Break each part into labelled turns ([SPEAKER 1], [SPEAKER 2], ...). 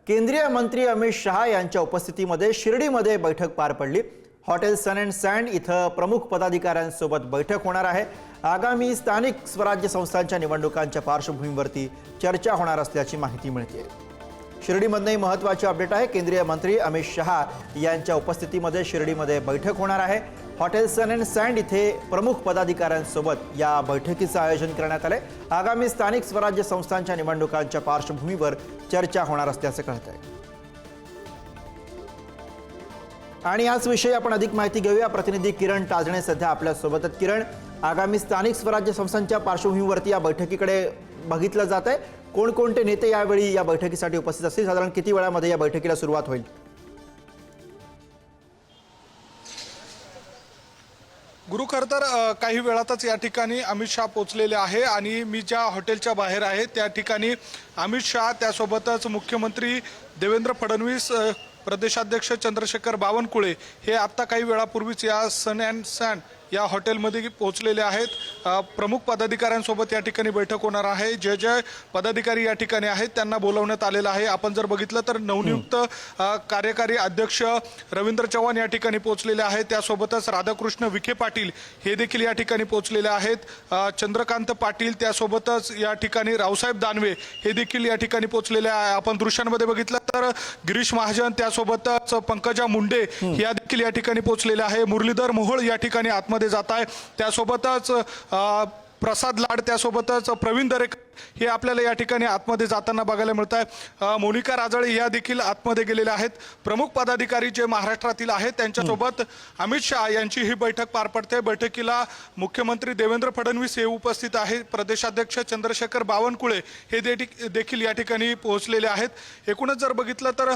[SPEAKER 1] केंद्रीय मंत्री अमित शहा यांच्या उपस्थितीमध्ये शिर्डीमध्ये बैठक पार पडली। हॉटेल सन अँड सँड इथं प्रमुख पदाधिकाऱ्यांसोबत बैठक होणार आहे। आगामी स्थानिक स्वराज्य संस्थांच्या निवडणुकांच्या पार्श्वभूमीवरती चर्चा होणार असल्याची माहिती मिळते। शिर्डीमधनही महत्त्वाची अपडेट आहे। केंद्रीय मंत्री अमित शहा यांच्या उपस्थितीमध्ये शिर्डीमध्ये बैठक होणार आहे। हॉटेल सन अँड सँड इथे प्रमुख पदाधिकाऱ्यांसोबत या बैठकीचं आयोजन करण्यात आले। आगामी स्थानिक स्वराज्य संस्थांच्या निवडणुकांच्या पार्श्वभूमीवर चर्चा होणार असल्याचं कळतंय। आणि याच विषयी आपण अधिक माहिती घेऊया। प्रतिनिधी किरण टाजणे सध्या आपल्या सोबत आहेत। किरण, आगामी स्थानिक स्वराज्य संस्थांच्या पार्श्वभूमीवरती या बैठकीकडे बघितलं जात आहे। कोणकोणते नेते यावेळी या बैठकीसाठी उपस्थित असतील? साधारण किती वेळामध्ये या बैठकीला सुरुवात होईल?
[SPEAKER 2] गुरु, खरं तर काही वेळातच या ठिकाणी अमित शहा पोहोचलेले आहे आणि मी ज्या हॉटेलच्या बाहेर आहे त्या ठिकाणी अमित शहा त्यासोबतच मुख्यमंत्री देवेंद्र फडणवीस, प्रदेशाध्यक्ष चंद्रशेखर बावनकुळे हे आत्ता काही वेळापूर्वीच या सन अँड सँड या हॉटेलमध्ये पोहोचलेले आहेत। प्रमुख पदाधिकाऱ्यांसोबत या ठिकाणी बैठक होणार आहे। जे जे पदाधिकारी या ठिकाणी आहेत त्यांना बोलवण्यात आलेलं आहे। आपण जर बघितलं तर नवनियुक्त कार्यकारी अध्यक्ष रवींद्र चव्हाण या ठिकाणी पोहोचलेले आहेत। त्यासोबतच राधाकृष्ण विखे पाटील हे देखील या ठिकाणी पोहोचलेले आहेत। चंद्रकांत पाटील, त्यासोबतच या ठिकाणी रावसाहेब दानवे हे देखील या ठिकाणी पोहोचलेले आहे। आपण दृश्यांमध्ये बघितलं तर गिरीश महाजन, त्यासोबतच पंकजा मुंडे या देखील या ठिकाणी पोहोचलेले आहे। मुरलीधर मोहोळ या ठिकाणी आतमध्ये जात आहे। त्यासोबतच प्रसाद लाड, त्यासोबतच प्रवीण दरेकर हे आपल्याला या ठिकाणी आतमध्ये जाताना बघायला मिळत आहे। मोनिका राजळे या देखील आतमध्ये गेलेल्या आहेत। प्रमुख पदाधिकारी जे महाराष्ट्रातील आहेत त्यांच्यासोबत अमित शहा यांची ही बैठक पार पडते। बैठकीला मुख्यमंत्री देवेंद्र फडणवीस हे उपस्थित आहेत। प्रदेशाध्यक्ष चंद्रशेखर बावनकुळे हे देखील या ठिकाणी पोहोचलेले आहेत। एकूणच जर बघितलं तर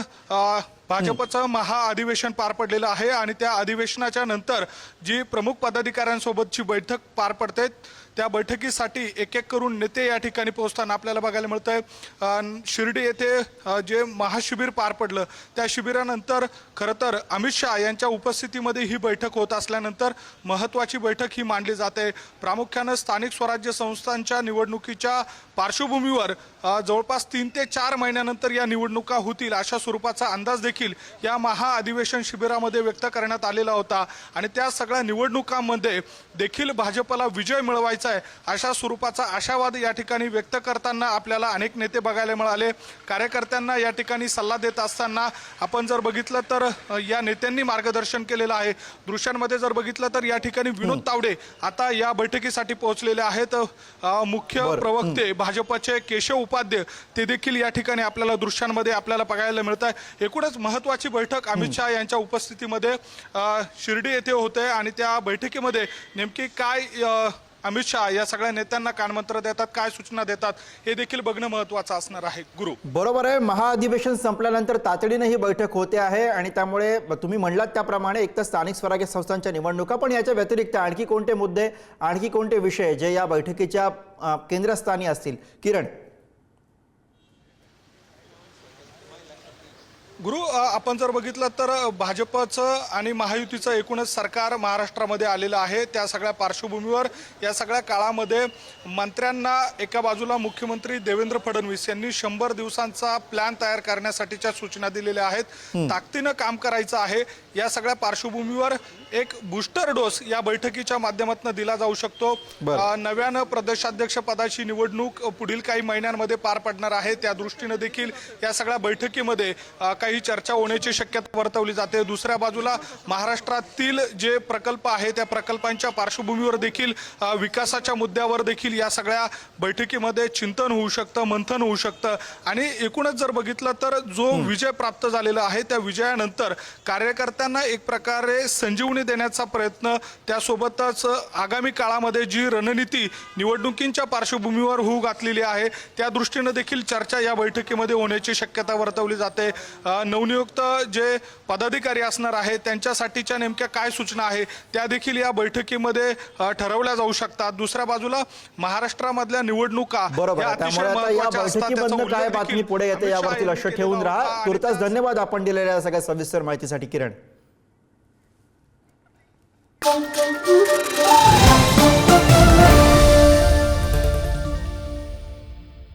[SPEAKER 2] भाजपचं महाअधिवेशन पार पडलेलं आहे आणि त्या अधिवेशनाच्या नंतर जी प्रमुख पदाधिकाऱ्यांसोबतची बैठक पार पडते त्या बैठकीसाठी एक एक करून नेते या ठिकाणी पोहोचताना आपल्याला बघायला मिळतंय। शिर्डी येथे जे महाशिबिर पार पडलं त्या शिबिरानंतर खरं तर अमित शहा यांच्या उपस्थितीमध्ये ही बैठक होत असल्यानंतर महत्त्वाची बैठक ही मांडली जाते। प्रामुख्यानं स्थानिक स्वराज्य संस्थांच्या निवडणुकीच्या पार्श्वभूमीवर जवळपास 3 ते 4 महिन्यानंतर या निवडणुका होतील अशा स्वरूपाचा अंदाज देखील या महाअधिवेशन शिबिरामध्ये व्यक्त करण्यात आलेला होता आणि त्या सगळ्या निवडणुकांमध्ये देखील भाजपला विजय मिळवायचा आहे अशा स्वरूपाचा आशावाद या ठिकाणी व्यक्त करताना आपल्याला अनेक नेते बघायला मिळाले। कार्यकर्त्यांना या ठिकाणी सल्ला देत असताना आपण जर बघितलं तर या नेत्यांनी मार्गदर्शन केलेलं आहे। दृश्यांमध्ये जर बघितलं तर या ठिकाणी विनोद तावडे आता या बैठकीसाठी पोहोचलेले आहेत। मुख्य प्रवक्ते भाजपचे केशव उपाध्याय ते देखील या ठिकाणी आपल्याला दृश्यांमध्ये आपल्याला बघायला मिळत आहे। एकूणच महत्त्वाची बैठक अमित शहा यांच्या उपस्थितीमध्ये शिर्डी येथे होते आणि त्या बैठकीमध्ये नेमकी काय अमित शहा या सगळ्या नेत्यांना कानमंत्र देतात, काय सूचना देतात हे देखील बघणं महत्त्वाचं असणार आहे। गुरु,
[SPEAKER 1] बरोबर आहे। महाअधिवेशन संपल्यानंतर तातडीने ही बैठक होते आहे आणि त्यामुळे तुम्ही म्हणलात त्याप्रमाणे एक तर स्थानिक स्वराज्य संस्थांच्या निवडणुका, पण याच्या व्यतिरिक्त आणखी कोणते मुद्दे, आणखी कोणते विषय जे या बैठकीच्या केंद्रस्थानी असतील? किरण,
[SPEAKER 2] गुरु, आपण जर बघितलं तर भाजपचं आणि महायुतीचं एकूणच सरकार महाराष्ट्रामध्ये आलेलं आहे। त्या सगळ्या पार्श्वभूमीवर या सगळ्या काळामध्ये मंत्र्यांना एका बाजूला मुख्यमंत्री देवेंद्र फडणवीस यांनी 100 दिवसांचा प्लॅन तयार करण्यासाठीच्या सूचना दिलेल्या आहेत। ताकदीनं काम करायचं आहे। या सगळ्या पार्श्वभूमीवर एक बूस्टर डोस या बैठकीच्या माध्यमातून दिला जाऊ शकतो। नव्यानं प्रदेशाध्यक्ष पदाची निवडणूक पुढील काही महिन्यांमध्ये पार पडणार आहे। त्या दृष्टीने देखील या सगळ्या बैठकीमध्ये काही चर्चा होण्याची शक्यता वर्तवली जाते। दुसऱ्या बाजूला महाराष्ट्रातील जे प्रकल्प आहे त्या प्रकल्पांच्या पार्श्वभूमीवर देखील विकासाच्या मुद्द्यावर देखील या सगळ्या बैठकीमध्ये चिंतन होऊ शकतं, मंथन होऊ शकतं आणि एकूणच जर बघितलं तर जो विजय प्राप्त झालेला आहे त्या विजयानंतर कार्यकर्त्यांना एक प्रकारे संजीवनी देण्याचा प्रयत्न, त्यासोबतच आगामी काळामध्ये जी रणनीती निवडणुकींच्या पार्श्वभूमीवर होऊ घातलेली आहे त्या दृष्टीने देखील चर्चा या बैठकीमध्ये होण्याची शक्यता वर्तवली जाते। नवनियुक्त जे पदाधिकारी असणार आहेत त्यांच्यासाठीच्या नेमक्या काय सूचना आहे त्या देखील या बैठकीमध्ये ठरवल्या जाऊ शकतात। दुसऱ्या बाजूला महाराष्ट्रामधल्या निवडणुका
[SPEAKER 1] काय बातमी पुढे येते यावरती लक्ष ठेवून राहा। तुर्तास धन्यवाद आपण दिलेल्या सगळ्या सविस्तर माहितीसाठी किरण।